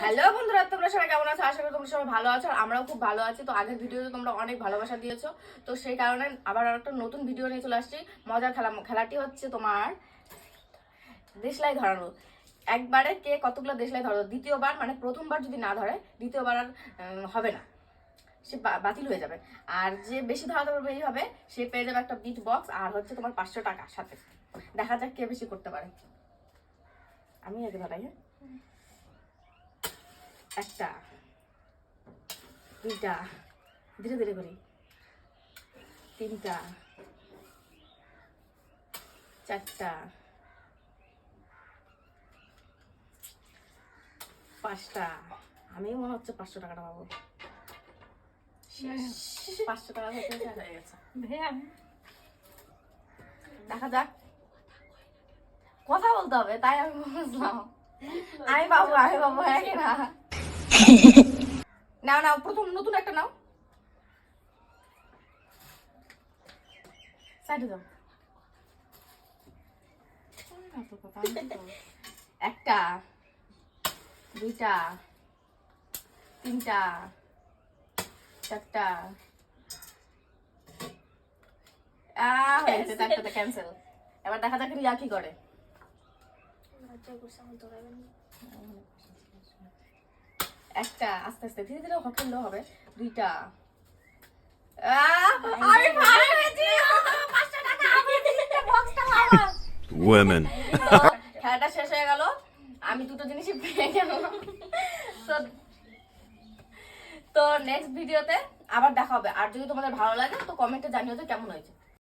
Hello বন্ধুরা, তোমরা সবাই কেমন আছো? আশা করি তোমরা সবাই ভালো আছো। আর আমরাও খুব ভালো আছি। তো আগের ভিডিওতে তোমরা অনেক ভালোবাসা দিয়েছো, তো সেই কারণে আবার একটা নতুন ভিডিও নিয়ে চলে আসছি। মজার খেলাটি হচ্ছে তোমার দেশলাই ধরানো। একবারে কে কতগুলো দেশলাই ধরো, দ্বিতীয়বার মানে প্রথমবার যদি না ধরে দ্বিতীয়বার আর হবে না, সে বাতিল হয়ে যাবে। আর যে বেশি ধরাতে পারবে এই হবে, সে পেয়ে যাবে একটা বিট বক্স আর হচ্ছে তোমার 500 টাকা সাথে। দেখা যাক কে বেশি করতে পারে। আমি আগে ধরাই। হ্যাঁ, একটা, দুইটা, ধীরে ধীরে করি, তিনটা, চারটা, পাঁচটা। আমি মনে হচ্ছে 500 টাকাটা পাবো। 500 টাকা হয়ে গেছে। দেখা যাক, কথা বলতে হবে তাই আমি বুঝলাম। আমি পাবো হ্যাঁ কি না? নাও নাও, প্রথম নতুন একটা নাও। সাইডে যাও। একটা, দুইটা, তিনটা, চারটা। হয়েছে, চারটাতে ক্যান্সেল। এবার দেখা যাক রিয়া কি করে। একটা, আস্তে আস্তে ধীরে ধীরে খেললেও হবে। দুইটা, আমি ভালো হয়েছি। 500 টাকা আমার দিতে, বক্সটা আমার। Women. খেলাটা শেষ হয়ে গেল, আমি দুটো জিনিসই পেয়ে গেলাম। তো নেক্সট ভিডিওতে আবার দেখা হবে। আর যদি তোমাদের ভালো লাগে তো কমেন্টে জানিও যে কেমন হয়েছে।